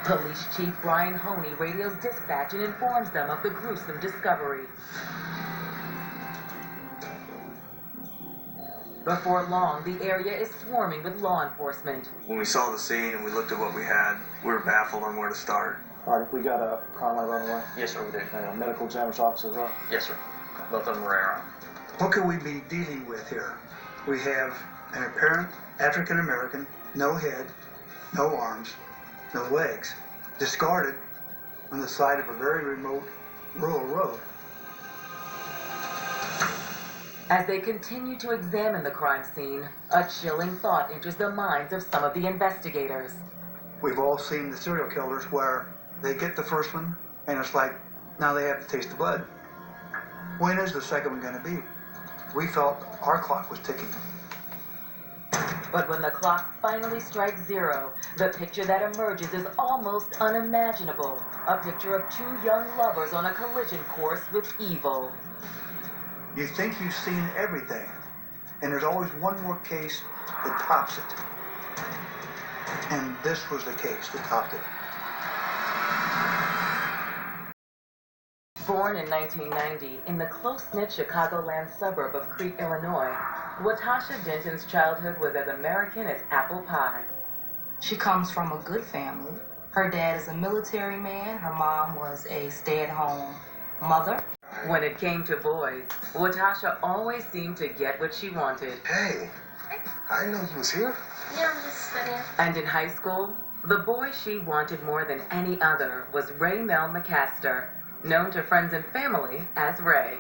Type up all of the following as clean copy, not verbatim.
Police Chief Brian Honey radios dispatch and informs them of the gruesome discovery. Before long, the area is swarming with law enforcement. When we saw the scene and we looked at what we had, we were baffled on where to start. All right, we got a crime lab on the way. Yes, sir, we do. And medical examiner's office as well. Yes, sir. Both of them are out. What could we be dealing with here? We have an apparent African American, no head, no arms, no legs, discarded on the side of a very remote rural road. As they continue to examine the crime scene, a chilling thought enters the minds of some of the investigators. We've all seen the serial killers where they get the first one and it's like, now they have to taste the blood. When is the second one going to be? We felt our clock was ticking. But when the clock finally strikes zero, the picture that emerges is almost unimaginable. A picture of two young lovers on a collision course with evil. You think you've seen everything, and there's always one more case that tops it. And this was the case that topped it. Born in 1990 in the close-knit Chicagoland suburb of Crete, Illinois, Watasha Denton's childhood was as American as apple pie. She comes from a good family. Her dad is a military man. Her mom was a stay-at-home mother. When it came to boys, Watasha always seemed to get what she wanted. Hey, I didn't know you was here. Yeah, I'm just studying. And in high school, the boy she wanted more than any other was Raymel Mccaster, known to friends and family as Ray.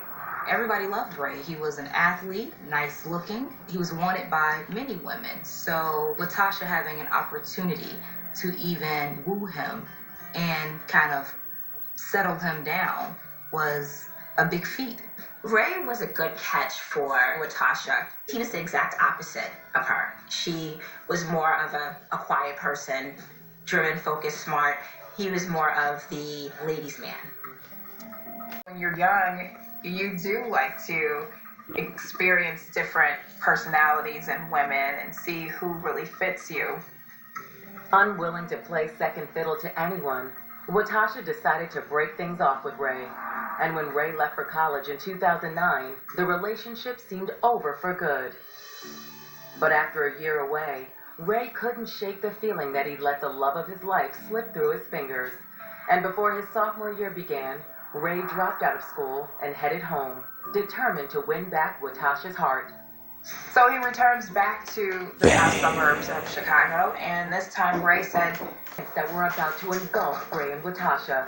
Everybody loved Ray. He was an athlete, nice looking. He was wanted by many women. So Watasha having an opportunity to even woo him and kind of settle him down was a big feat. Ray was a good catch for Watasha. He was the exact opposite of her. She was more of a quiet person, driven, focused, smart. He was more of the ladies' man. When you're young, you do like to experience different personalities in women and see who really fits you. Unwilling to play second fiddle to anyone, Watasha decided to break things off with Ray. And when Ray left for college in 2009, the relationship seemed over for good. But after a year away, Ray couldn't shake the feeling that he'd let the love of his life slip through his fingers. And before his sophomore year began, Ray dropped out of school and headed home, determined to win back Watasha's heart. So he returns back to the south suburbs of Chicago, and this time Ray said that were about to engulf Ray and Watasha.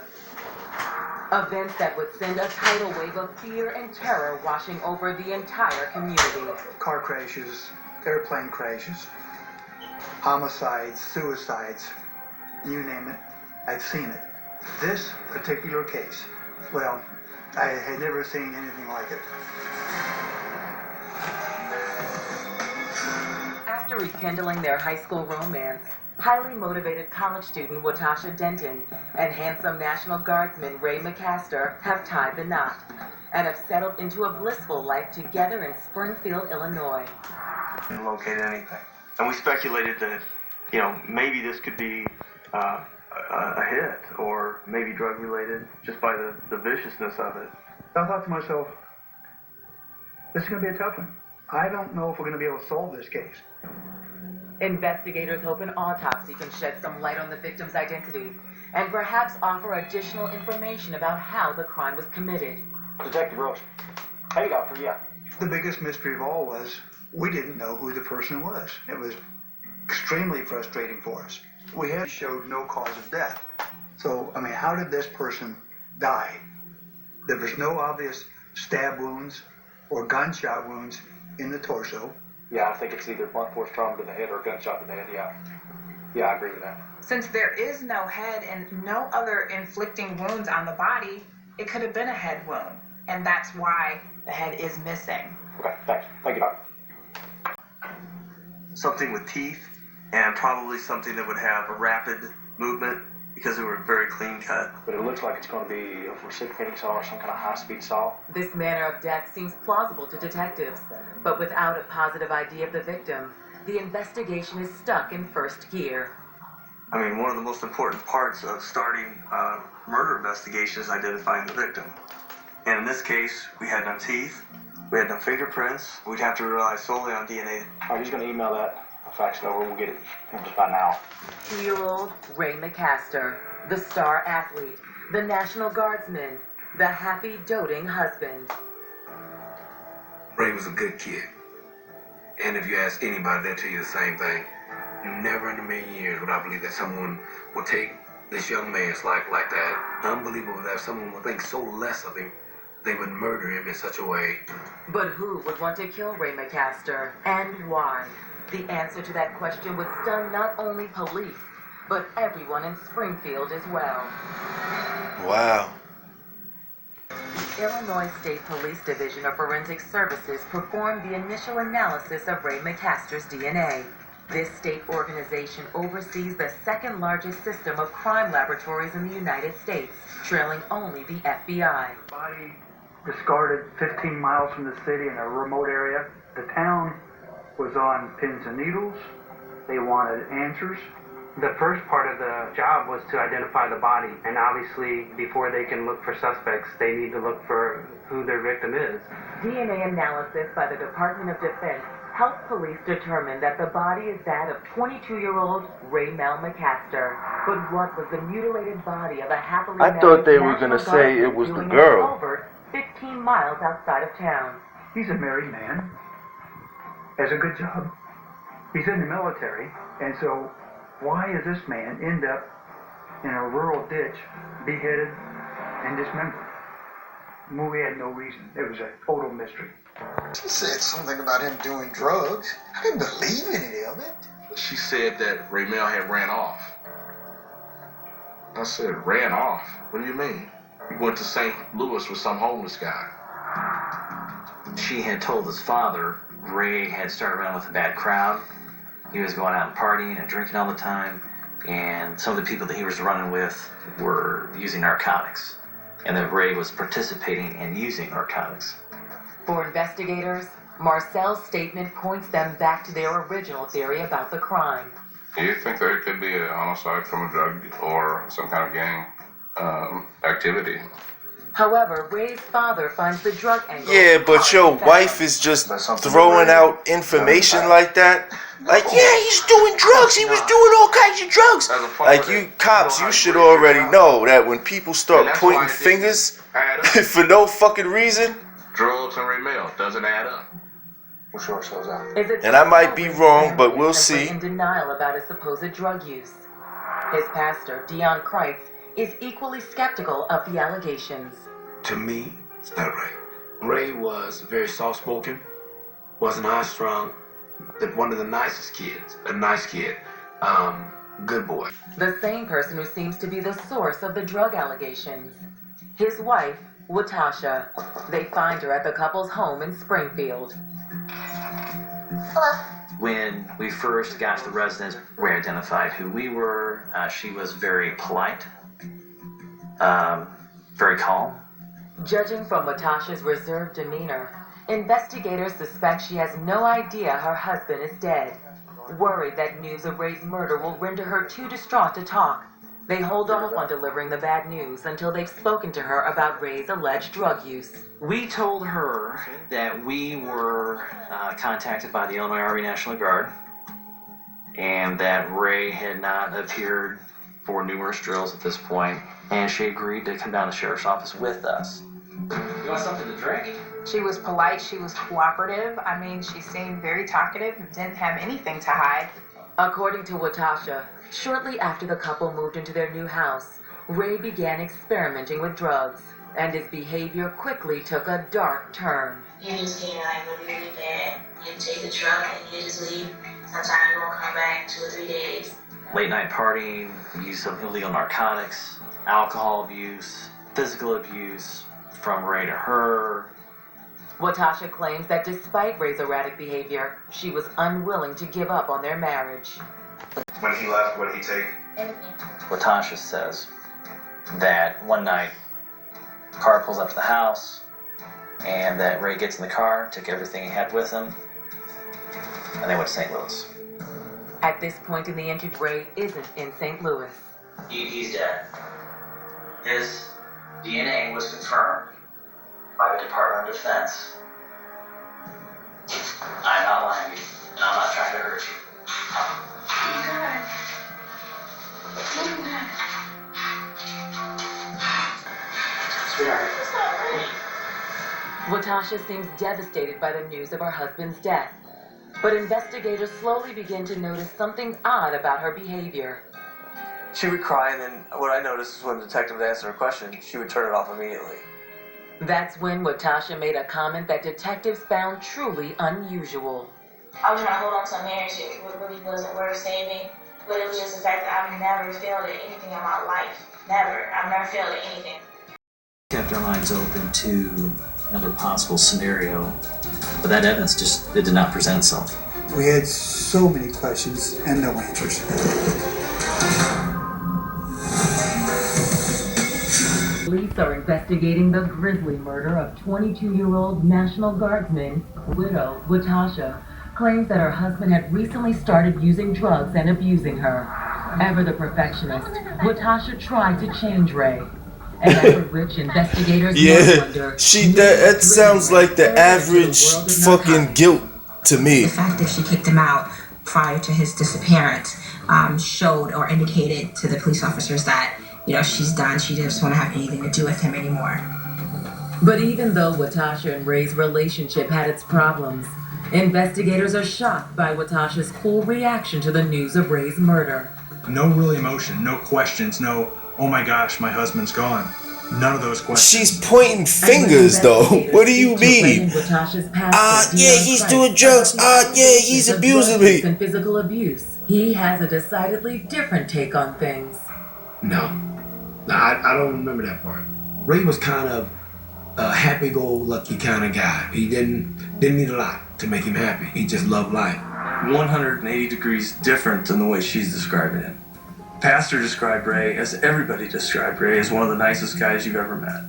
Events that would send a tidal wave of fear and terror washing over the entire community. Car crashes, airplane crashes, homicides, suicides, you name it, I've seen it. This particular case, well, I had never seen anything like it. After rekindling their high school romance, highly motivated college student Watasha Denton and handsome National Guardsman Ray Mccaster have tied the knot and have settled into a blissful life together in Springfield, Illinois. Didn't locate anything. And we speculated that, maybe this could be a hit or maybe drug related just by the viciousness of it. I thought to myself, this is going to be a tough one. I don't know if we're going to be able to solve this case. Investigators hope an autopsy can shed some light on the victim's identity and perhaps offer additional information about how the crime was committed. Detective Roach. Hey, Doctor, yeah. The biggest mystery of all was we didn't know who the person was. It was extremely frustrating for us. We had showed no cause of death. So, how did this person die? There was no obvious stab wounds or gunshot wounds in the torso. Yeah, I think it's either blunt force trauma to the head or a gunshot to the head, yeah. Yeah, I agree with that. since there is no head and no other inflicting wounds on the body, it could have been a head wound. And that's why the head is missing. Okay, thanks. Thank you, Doc. Something with teeth, and probably something that would have a rapid movement because they were very clean cut. But it looks like it's going to be a reciprocating saw or some kind of high-speed saw. This manner of death seems plausible to detectives, but without a positive ID of the victim, the investigation is stuck in first gear. I mean, one of the most important parts of starting a murder investigation is identifying the victim. And in this case, we had no teeth, we had no fingerprints, we'd have to rely solely on DNA. I'm just gonna email that, fax it over, we'll get it just by now. 2-year-old Ray Mccaster, the star athlete, the National Guardsman, the happy, doting husband. Ray was a good kid. And if you ask anybody, they'll tell you the same thing. Never in a million years would I believe that someone would take this young man's life like that. Unbelievable that someone would think so less of him, they would murder him in such a way. But who would want to kill Ray Mccaster, and why? The answer to that question would stun not only police, but everyone in Springfield as well. Wow. The Illinois State Police Division of Forensic Services performed the initial analysis of Ray Mccaster's DNA. This state organization oversees the second largest system of crime laboratories in the United States, trailing only the FBI. Body discarded 15 miles from the city in a remote area. The town was on pins and needles. They wanted answers. The first part of the job was to identify the body, and obviously before they can look for suspects, they need to look for who their victim is. DNA analysis by the Department of Defense helped police determine that the body is that of 22-year-old Raymel Mccaster. But what was the mutilated body of a happily I married thought they were National gonna say it Guardsman was the doing girl. a covert 15 miles outside of town? He's a married man, has a good job. He's in the military, and so why does this man end up in a rural ditch, beheaded and dismembered? We had no reason. It was a total mystery. She said something about him doing drugs. I didn't believe any of it. She said that Raymel had ran off. I said, ran off? What do you mean? He went to St. Louis with some homeless guy. She had told his father Ray had started around with a bad crowd. He was going out and partying and drinking all the time, and some of the people that he was running with were using narcotics, and that Ray was participating in using narcotics. For investigators, Marcel's statement points them back to their original theory about the crime. Do you think there could be a homicide from a drug or some kind of gang activity? However, Ray's father finds the drug angle. Yeah, but your wife is just throwing out information like that. Like, yeah, he's doing drugs. He was doing all kinds of drugs. Like, you cops, you should already know that when people start pointing fingers for no fucking reason. Drugs and Raymel doesn't add up. We'll show ourselves out. And I might be wrong, but we'll see. In denial about his supposed drug use. His pastor, Dion Kreitz, is equally skeptical of the allegations. To me, it's not right. Ray was very soft-spoken, wasn't high-strung, one of the nicest kids, a nice kid, good boy. The same person who seems to be the source of the drug allegations. His wife, Watasha. They find her at the couple's home in Springfield. Hello. When we first got to the residence, we identified who we were. She was very polite, very calm. Judging from Watasha's reserved demeanor, investigators suspect she has no idea her husband is dead. Worried that news of Ray's murder will render her too distraught to talk, they hold off on delivering the bad news until they've spoken to her about Ray's alleged drug use. We told her that we were contacted by the Illinois Army National Guard and that Ray had not appeared for numerous drills at this point, and she agreed to come down to the sheriff's office with us. You want something to drink? She was polite, she was cooperative. I mean, she seemed very talkative and didn't have anything to hide. According to Watasha, shortly after the couple moved into their new house, Ray began experimenting with drugs, and his behavior quickly took a dark turn. You just get like really bad. You take the drug and you just leave. Sometimes you won't come back 2 or 3 days. Late night partying, use of illegal narcotics, alcohol abuse, physical abuse from Ray to her. Watasha claims that despite Ray's erratic behavior, she was unwilling to give up on their marriage. When he left, what did he take? Watasha says that one night, car pulls up to the house, and that Ray gets in the car, took everything he had with him, and they went to St. Louis. At this point in the interview, Ray isn't in St. Louis. He's dead. His DNA was confirmed by the Department of Defense. I'm not lying to you, and I'm not trying to hurt you. Watasha seems devastated by the news of her husband's death, but investigators slowly begin to notice something odd about her behavior. She would cry, and then what I noticed is when the detective would answer her question, she would turn it off immediately. That's when Watasha made a comment that detectives found truly unusual. I was trying to hold on to a marriage. It really wasn't worth saving, but it was just the fact that I've never failed at anything in my life. Never. I've never failed at anything. Kept our minds open to another possible scenario, but that evidence just did not present itself. We had so many questions and no answers. Police are investigating the grisly murder of 22-year-old National Guardsman widow Watasha. Claims that her husband had recently started using drugs and abusing her. Ever the perfectionist, Watasha tried to change Ray. And average investigators wonder, that sounds like the average fucking guilt to me. The fact that she kicked him out prior to his disappearance showed or indicated to the police officers that, you know, she's done. She doesn't want to have anything to do with him anymore. But even though Watasha and Ray's relationship had its problems, investigators are shocked by Watasha's cool reaction to the news of Ray's murder. No real emotion, no questions, no, oh my gosh, my husband's gone. None of those questions. She's pointing fingers though. What do you mean? Yeah, he's doing drugs. Yeah, he's abusing me. And physical abuse. He has a decidedly different take on things. No, I don't remember that part. Ray was kind of a happy-go-lucky kind of guy. He didn't need a lot to make him happy. He just loved life. 180 degrees different than the way she's describing it. Pastor described Ray, as everybody described Ray, as one of the nicest guys you've ever met.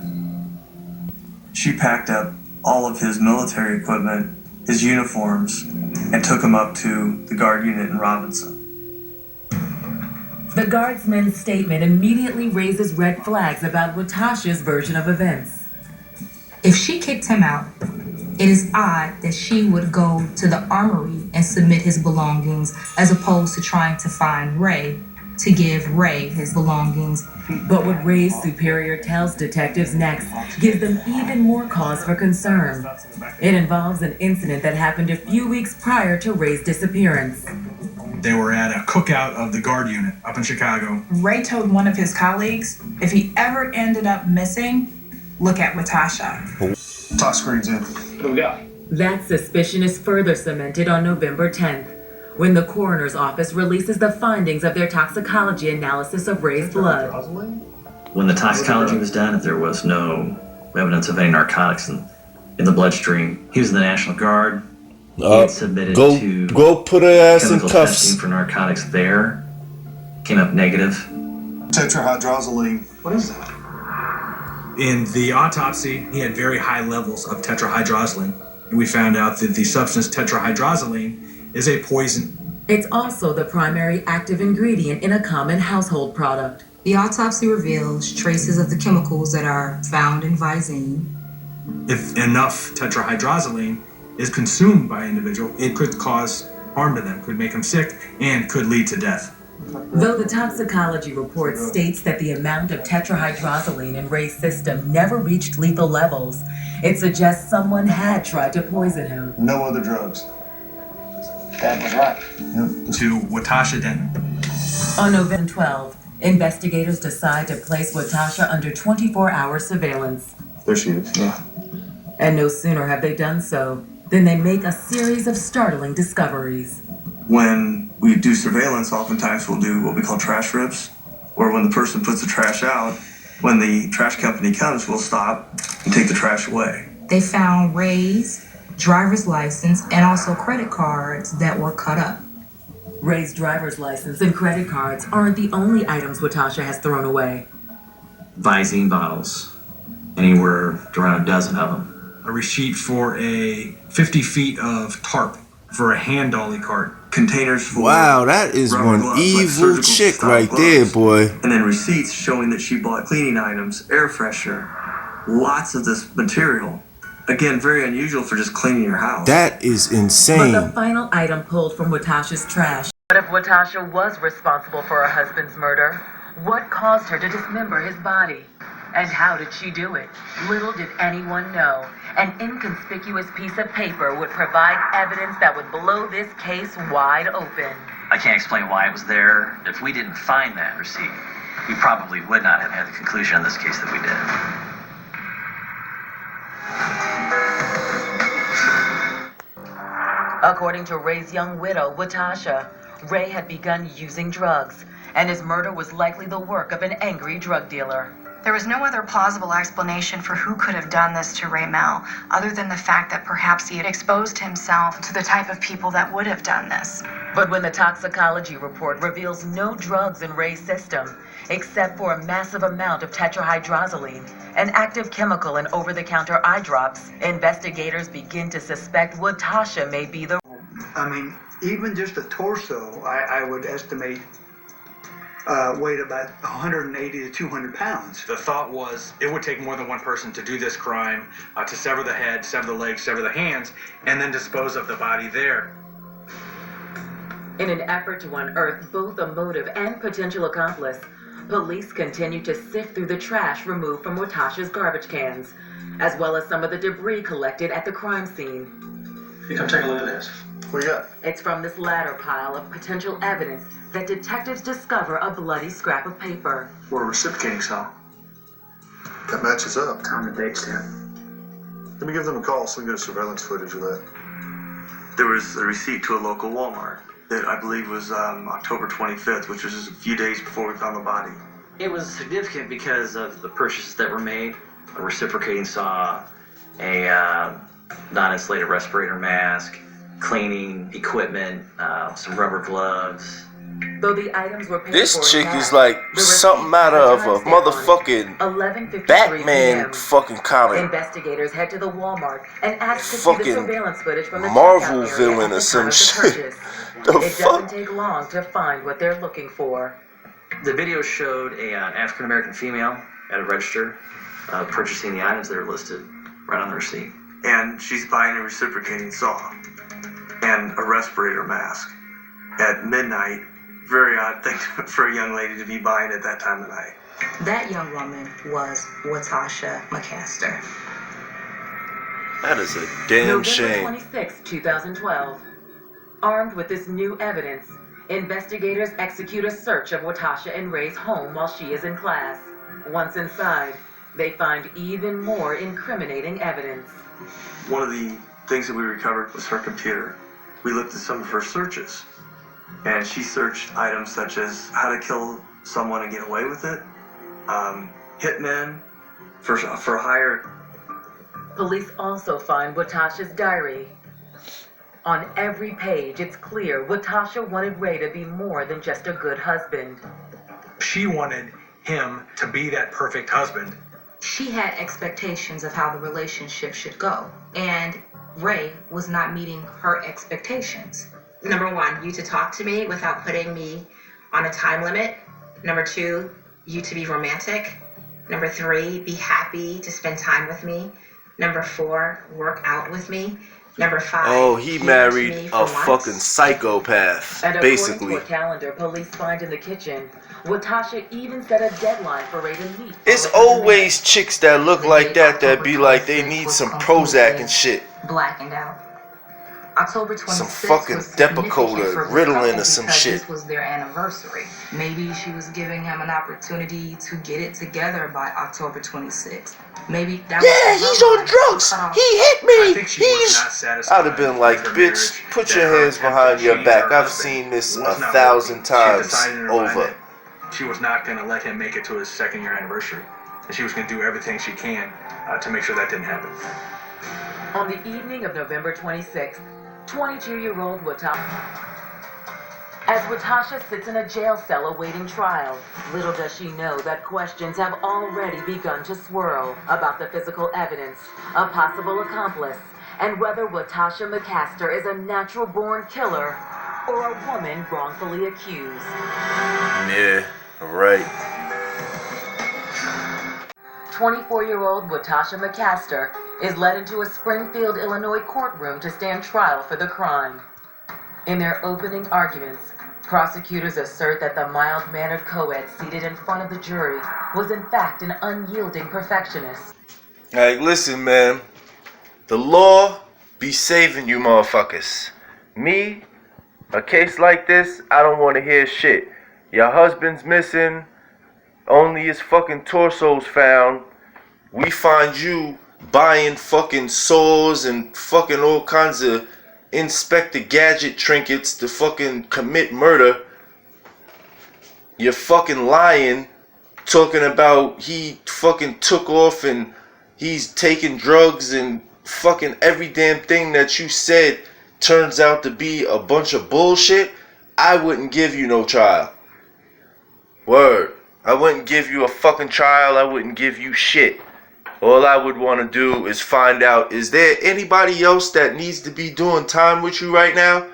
She packed up all of his military equipment, his uniforms, and took him up to the guard unit in Robinson. The guardsman's statement immediately raises red flags about Watasha's version of events. If she kicked him out, it is odd that she would go to the armory and submit his belongings as opposed to trying to find Ray to give Ray his belongings. But what Ray's superior tells detectives next gives them even more cause for concern. It involves an incident that happened a few weeks prior to Ray's disappearance. They were at a cookout of the guard unit up in Chicago. Ray told one of his colleagues, if he ever ended up missing, look at Watasha. Toss screens in. What do we got? That suspicion is further cemented on November 10th, when the coroner's office releases the findings of their toxicology analysis of Ray's blood. When the toxicology was done, there was no evidence of any narcotics in the bloodstream. He was in the National Guard. He had submitted to go put her ass in chemical cuffs. testing for narcotics there. Came up negative. Tetrahydrozoline. What is that? In the autopsy, he had very high levels of tetrahydrozoline. And we found out that the substance tetrahydrozoline is a poison. It's also the primary active ingredient in a common household product. The autopsy reveals traces of the chemicals that are found in Visine. If enough tetrahydrozoline is consumed by an individual, it could cause harm to them, could make them sick, and could lead to death. Though the toxicology report states that the amount of tetrahydrozoline in Ray's system never reached lethal levels, it suggests someone had tried to poison him. No other drugs. That was right. To Watasha Denton. On November 12th, investigators decide to place Watasha under 24-hour surveillance. There she is. Yeah. And no sooner have they done so than they make a series of startling discoveries. When we do surveillance, oftentimes we'll do what we call trash rips, or when the person puts the trash out, when the trash company comes, we'll stop and take the trash away. They found Ray's driver's license and also credit cards that were cut up. Ray's driver's license and credit cards aren't the only items Watasha has thrown away. Visine bottles, anywhere around a dozen of them. A receipt for a 50 feet of tarp for a hand dolly cart. Containers for wow, that is rubber one gloves, evil like chick style right gloves. there, boy. And then receipts showing that she bought cleaning items, air freshener, lots of this material. Again, very unusual for just cleaning your house. That is But the insane. final item pulled from Watasha's trash. But if Watasha was responsible for her husband's murder, what caused her to dismember his body? And how did she do it? Little did anyone know. An inconspicuous piece of paper would provide evidence that would blow this case wide open. I can't explain why it was there. If we didn't find that receipt, we probably would not have had the conclusion in this case that we did. According to Ray's young widow, Watasha, Ray had begun using drugs, and his murder was likely the work of an angry drug dealer. There was no other plausible explanation for who could have done this to Raymel, other than the fact that perhaps he had exposed himself to the type of people that would have done this. But when the toxicology report reveals no drugs in Ray's system, except for a massive amount of tetrahydrozoline, an active chemical in over-the-counter eye drops, investigators begin to suspect Watasha may be the... I mean, even just the torso, I would estimate weighed about 180 to 200 pounds. The thought was it would take more than one person to do this crime, to sever the head, sever the legs, sever the hands, and then dispose of the body there. In an effort to unearth both a motive and potential accomplice, police continue to sift through the trash removed from Watasha's garbage cans, as well as some of the debris collected at the crime scene. You come take a look at this. What do you got? It's from this latter pile of potential evidence that detectives discover a bloody scrap of paper. We're reciprocating cell. That matches up. Time and date stamp. Let me give them a call so we can get surveillance footage of that. There was a receipt to a local Walmart that I believe was October 25th, which was just a few days before we found the body. It was significant because of the purchases that were made: a reciprocating saw, a non-insulated respirator mask, cleaning equipment, some rubber gloves. Though the items were paid This for chick in is cash, like the something receipt out had a of a timestamp on it, motherfucking 11:53 Batman p.m. fucking comic. Investigators head to the Walmart and ask to see Fucking the surveillance footage from the Marvel checkout area villain at the or some time of the shit. purchase. The It fuck? doesn't take long to find what they're looking for. The video showed an African-American female at a register purchasing the items that are listed right on the receipt. And she's buying a reciprocating saw and a respirator mask at midnight. Very odd thing for a young lady to be buying at that time of night. That young woman was Watasha Mccaster. That is a damn November shame. 26, 2012. Armed with this new evidence, investigators execute a search of Watasha and Ray's home while she is in class. Once inside, they find even more incriminating evidence. One of the things that we recovered was her computer. We looked at some of her searches, and she searched items such as how to kill someone and get away with it, hitmen, for hire. Police also find Watasha's diary. On every page, it's clear Watasha wanted Ray to be more than just a good husband. She wanted him to be that perfect husband. She had expectations of how the relationship should go, and Ray was not meeting her expectations. Number one, you to talk to me without putting me on a time limit. Number two, you to be romantic. Number three, be happy to spend time with me. Number four, work out with me. Number five, Oh, he cater to married me a for once. fucking psychopath, And basically. according to a calendar police find in the kitchen, Watasha even set a deadline for Ray to meet. It's always chicks that look like that be like they need some Prozac and shit. Blackened out. October 26th Some fucking was significant Depakote, for this Ritalin couple or some because shit. This was their anniversary. Maybe she was giving him an opportunity to get it together by October 26th. Maybe that Yeah, was he's on drugs. He hit me. I think she was not satisfied. I'd have been like, with her bitch, marriage, put that your her hands attempt behind to your change back. her I've husband seen this was not 1,000 working. times She decided in her mind over. that she was not going to let him make it to his second-year anniversary, and she was going to do everything she can to make sure that didn't happen. On the evening of November 26th, 22-year-old Watasha. As Watasha sits in a jail cell awaiting trial, little does she know that questions have already begun to swirl about the physical evidence, a possible accomplice, and whether Latasha Mccaster is a natural-born killer or a woman wrongfully accused. Yeah, right. 24-year-old Latasha Mccaster is led into a Springfield, Illinois courtroom to stand trial for the crime. In their opening arguments, prosecutors assert that the mild-mannered co-ed seated in front of the jury was in fact an unyielding perfectionist. Like, listen, man. The law be saving you motherfuckers. Me, a case like this, I don't want to hear shit. Your husband's missing. Only his fucking torso's found. We find you buying fucking saws and fucking all kinds of Inspector Gadget trinkets to fucking commit murder. You're fucking lying, talking about he fucking took off and he's taking drugs and fucking every damn thing that you said turns out to be a bunch of bullshit. I wouldn't give you no trial. Word. I wouldn't give you a fucking trial. I wouldn't give you shit. All I would want to do is find out, is there anybody else that needs to be doing time with you right now?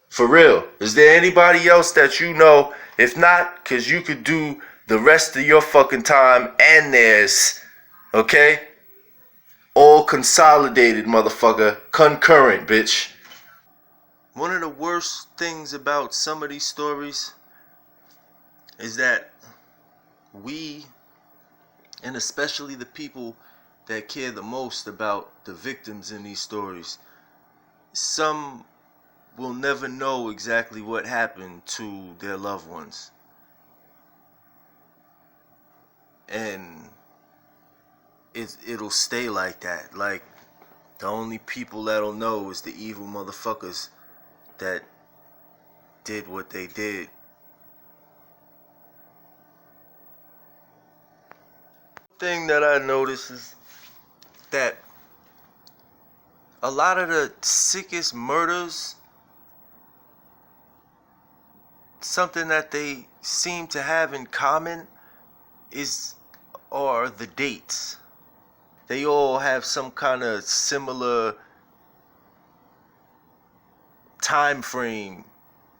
For real. Is there anybody else that you know? If not, because you could do the rest of your fucking time and theirs. Okay? All consolidated, motherfucker. Concurrent, bitch. One of the worst things about some of these stories is that we, and especially the people that care the most about the victims in these stories, some will never know exactly what happened to their loved ones. And it'll stay like that. Like, the only people that'll know is the evil motherfuckers that did what they did. Thing that I noticed is that a lot of the sickest murders, something that they seem to have in common are the dates. They all have some kind of similar time frame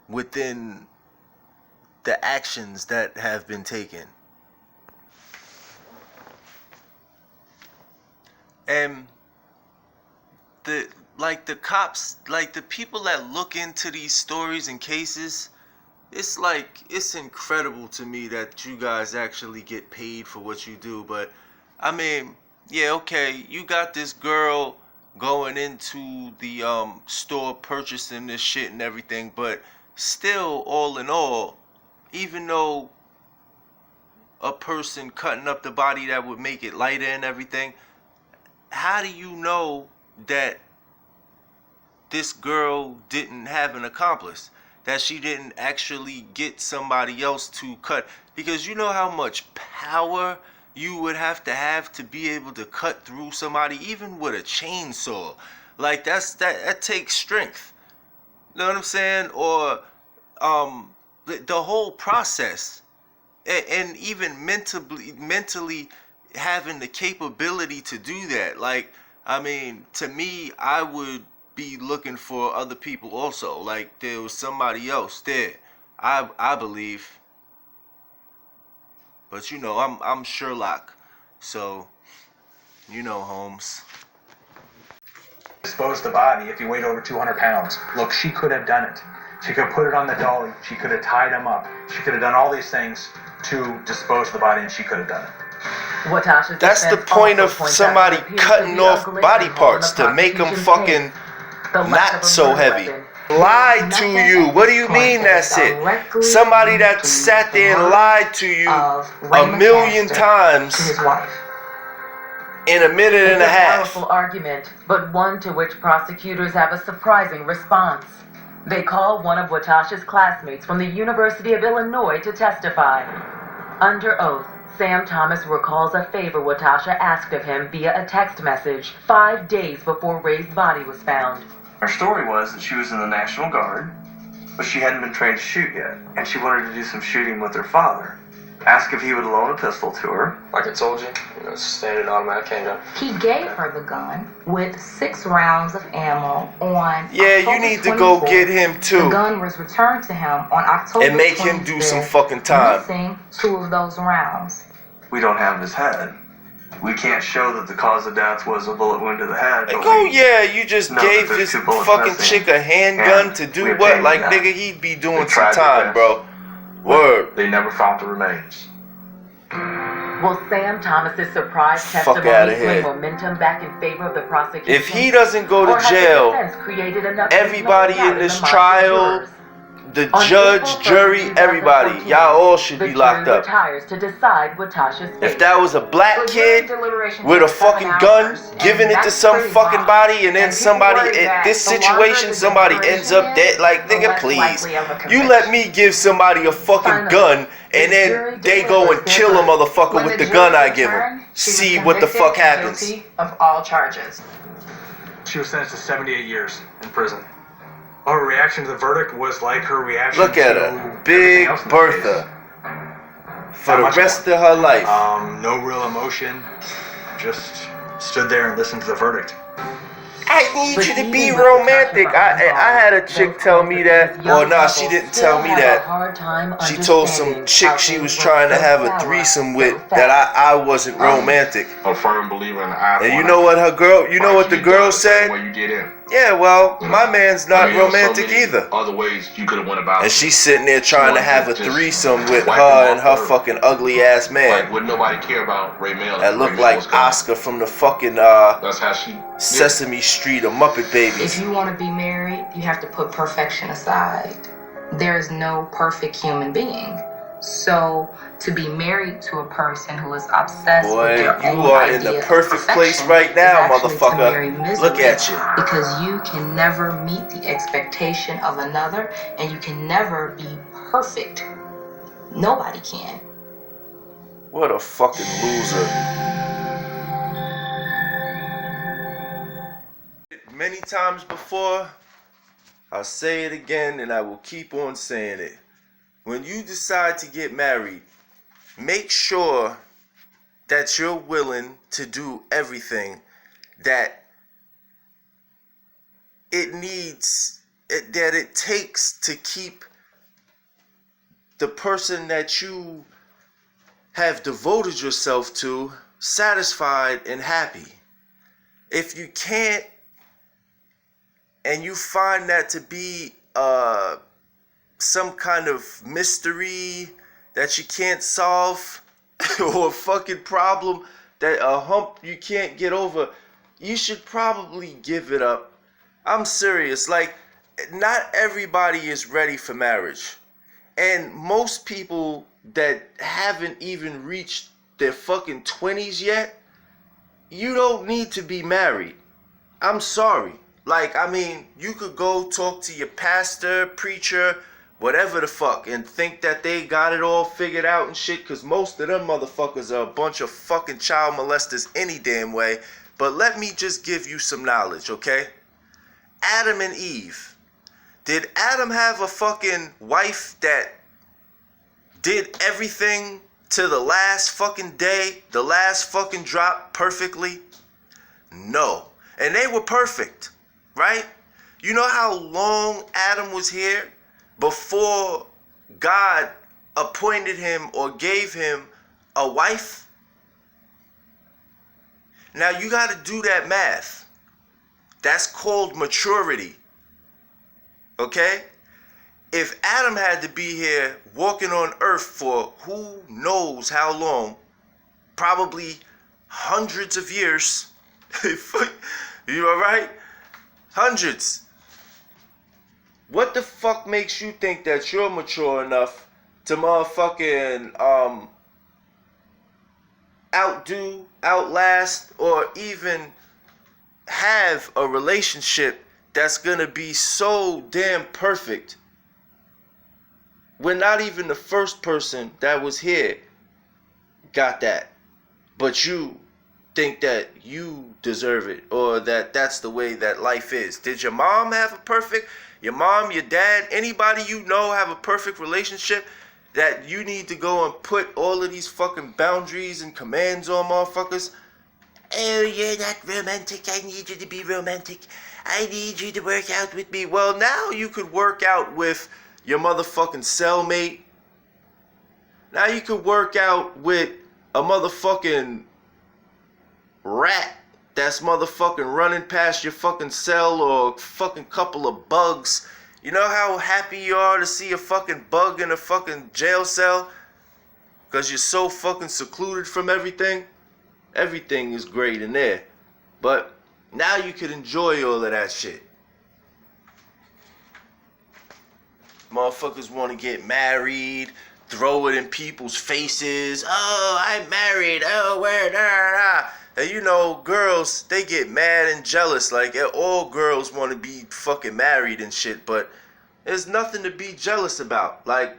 within the actions that have been taken. And the cops, like the people that look into these stories and cases, it's incredible to me that you guys actually get paid for what you do. But I mean, yeah, okay, you got this girl going into the store purchasing this shit and everything, but still, all in all, even though a person cutting up the body that would make it lighter and everything, how do you know that this girl didn't have an accomplice? That she didn't actually get somebody else to cut? Because you know how much power you would have to be able to cut through somebody, even with a chainsaw. Like, that takes strength. You know what I'm saying? Or the whole process. And even mentally having the capability to do that. Like, I mean, to me, I would be looking for other people also. Like, there was somebody else there, I believe. But you know, I'm Sherlock, so you know, Holmes. Dispose the body if you weighed over 200 pounds. Look, she could have done it. She could have put it on the dolly. She could have tied him up. She could have done all these things to dispose of the body, and she could have done it. That's the point of somebody cutting off body parts, to make them fucking not so heavy. Lied to you. What do you mean that's it? Somebody that sat there and lied to you a million times in a minute and a half. It's a powerful argument, but one to which prosecutors have a surprising response. They call one of Latasha's classmates from the University of Illinois to testify. Under oath, Sam Thomas recalls a favor Latasha asked of him via a text message 5 days before Ray's body was found. Her story was that she was in the National Guard, but she hadn't been trained to shoot yet, and she wanted to do some shooting with her father. Ask if he would loan a pistol to her. Like I told you, standard automatic handgun. He gave her the gun with 6 rounds of ammo on Yeah, October you need to go 24th. get him The too. gun was returned to him on October And make him do some 25th, fucking time. missing 2 of those rounds. We don't have his head. We can't show that the cause of death was a bullet wound to the head. Like, oh yeah, you just gave this fucking chick a handgun to do what? Like, nigga, he'd be doing some time, bro. Word. They never found the remains. Will Sam Thomas's surprise Fuck outta testimony here. swing momentum back in favor of the prosecution? If he doesn't go Or to has the jail, defense created enough everybody doubt in this the minds of trial, jurors? the On judge, April 1st, jury, everybody, 2014, y'all all should the be locked jury up. retires to decide what Tasha's fate. If that was a black kid with a fucking gun, giving it to some fucking body, and then somebody in this situation, somebody ends up dead, like, nigga, please. You let me give somebody a fucking gun, and then they go and kill a motherfucker with the gun I give them. See what the fuck happens. Guilty of all charges. She was sentenced to 78 years in prison. Her reaction to the verdict was like her reaction Look at to her, Big everything else in the Bertha, for Not the much rest of her life. No real emotion. Just stood there and listened to the verdict. I need you to be romantic. I had a chick tell me that. Well, nah, she didn't tell me that. She told some chick she was trying to have a threesome with that I wasn't romantic. A firm believer in the eye. And you know what the girl said? Where you get in. Yeah, well, my man's not There were so romantic many either. Other ways you could have went about. And it. she's sitting there trying to have a Just threesome with wipe her him and off her her. fucking ugly ass man. Like, would nobody care about Raymel? That looked Raymel like was gone. Oscar from the fucking That's how she. Sesame Street or Muppet Babies. If you want to be married, you have to put perfection aside. There is no perfect human being. So to be married to a person who is obsessed Boy, with their you own are in the idea of perfect place perfection right now, is actually to marry motherfucker. misery, Look at you. because you can never meet the expectation of another, and you can never be perfect. Nobody can. What a fucking loser. Many times before, I'll say it again and I will keep on saying it. When you decide to get married, make sure that you're willing to do everything that it takes to keep the person that you have devoted yourself to satisfied and happy. If you can't, and you find that to be some kind of mystery that you can't solve, or a fucking problem, that a hump you can't get over, you should probably give it up. I'm serious. Like, not everybody is ready for marriage. And most people that haven't even reached their fucking 20s yet, you don't need to be married. I'm sorry. Like, I mean, you could go talk to your pastor, preacher, whatever the fuck, and think that they got it all figured out and shit, because most of them motherfuckers are a bunch of fucking child molesters any damn way. But let me just give you some knowledge, okay? Adam and Eve. Did Adam have a fucking wife that did everything to the last fucking day, the last fucking drop perfectly? No. And they were perfect, right? You know how long Adam was here before God appointed him or gave him a wife? Now you got to do that math. That's called maturity. Okay? If Adam had to be here walking on earth for who knows how long, probably hundreds of years, you alright? Hundreds. What the fuck makes you think that you're mature enough to motherfucking outdo, outlast, or even have a relationship that's gonna be so damn perfect when not even the first person that was here got that, but you think that you deserve it, or that that's the way that life is? Did your mom have a perfect, your mom, your dad, anybody you know have a perfect relationship? that you need to go and put all of these fucking boundaries and commands on motherfuckers. Oh, you're not romantic. I need you to be romantic. I need you to work out with me. Well, now you could work out with your motherfucking cellmate. Now you could work out with a motherfucking rat that's motherfucking running past your fucking cell, or a fucking couple of bugs. You know how happy you are to see a fucking bug in a fucking jail cell? Because you're so fucking secluded from everything? Everything is great in there. But now you can enjoy all of that shit. Motherfuckers want to get married, throw it in people's faces. Oh, I'm married. Oh, where? Nah. And you know, girls, they get mad and jealous. Like, all girls want to be fucking married and shit. But there's nothing to be jealous about. Like,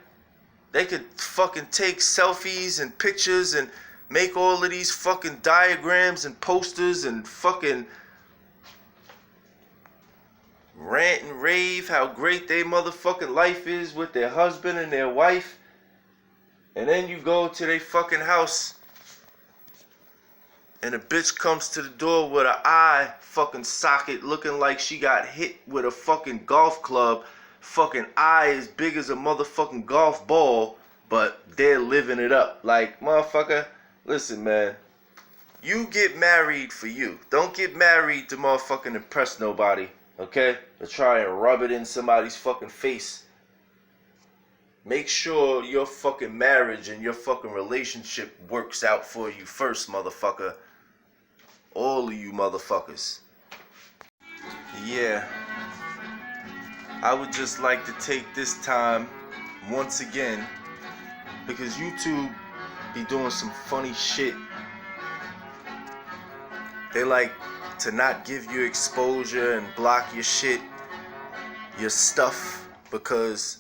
they could fucking take selfies and pictures and make all of these fucking diagrams and posters and fucking rant and rave how great their motherfucking life is with their husband and their wife. And then you go to their fucking house and a bitch comes to the door with an eye fucking socket looking like she got hit with a fucking golf club. Fucking eye as big as a motherfucking golf ball, but they're living it up. Like, motherfucker, listen, man. You get married for you. Don't get married to motherfucking impress nobody, okay? Or try and rub it in somebody's fucking face. Make sure your fucking marriage and your fucking relationship works out for you first, motherfucker. All of you motherfuckers. Yeah. I would just like to take this time once again, because YouTube be doing some funny shit. They like to not give you exposure and block your shit, your stuff, because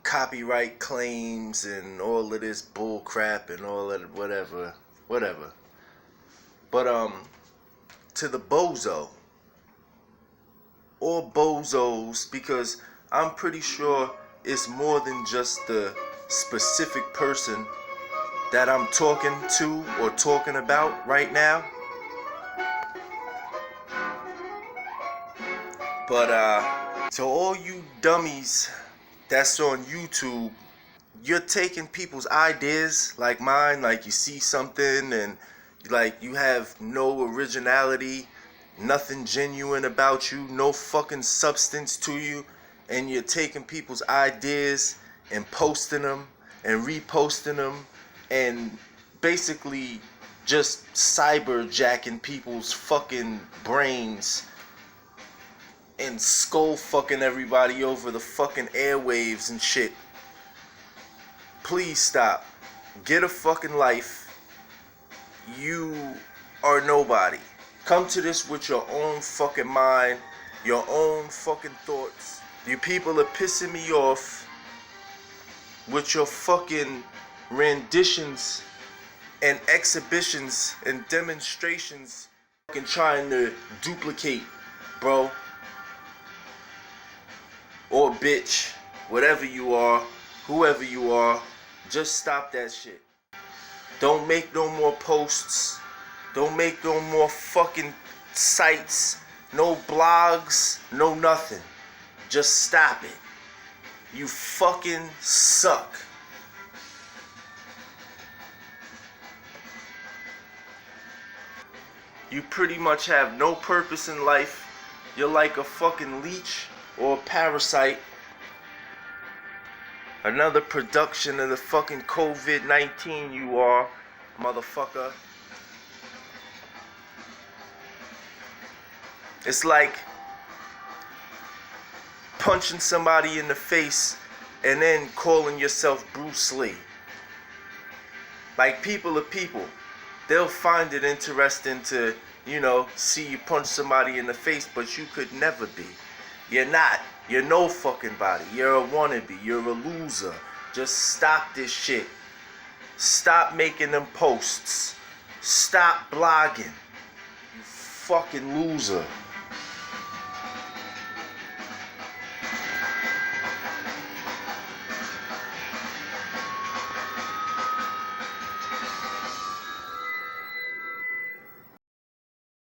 copyright claims and all of this bull crap and all of whatever. But to the bozo, or bozos, because I'm pretty sure it's more than just the specific person that I'm talking to or talking about right now. But to all you dummies that's on YouTube, you're taking people's ideas like mine, like you see something and like you have no originality, nothing genuine about you, no fucking substance to you, and you're taking people's ideas and posting them and reposting them and basically just cyberjacking people's fucking brains and skull fucking everybody over the fucking airwaves and shit. Please stop. Get a fucking life. You are nobody. Come to this with your own fucking mind, your own fucking thoughts. You people are pissing me off with your fucking renditions and exhibitions and demonstrations fucking trying to duplicate, bro. Or bitch, whatever you are, whoever you are, just stop that shit. Don't make no more posts. Don't make no more fucking sites, no blogs, no nothing. Just stop it. You fucking suck. You pretty much have no purpose in life. You're like a fucking leech or a parasite. Another production of the fucking COVID-19 you are, motherfucker. It's like punching somebody in the face and then calling yourself Bruce Lee. Like, people are people. They'll find it interesting to, you know, see you punch somebody in the face, but you could never be. You're not. You're no fucking body. You're a wannabe. You're a loser. Just stop this shit. Stop making them posts. Stop blogging. You fucking loser.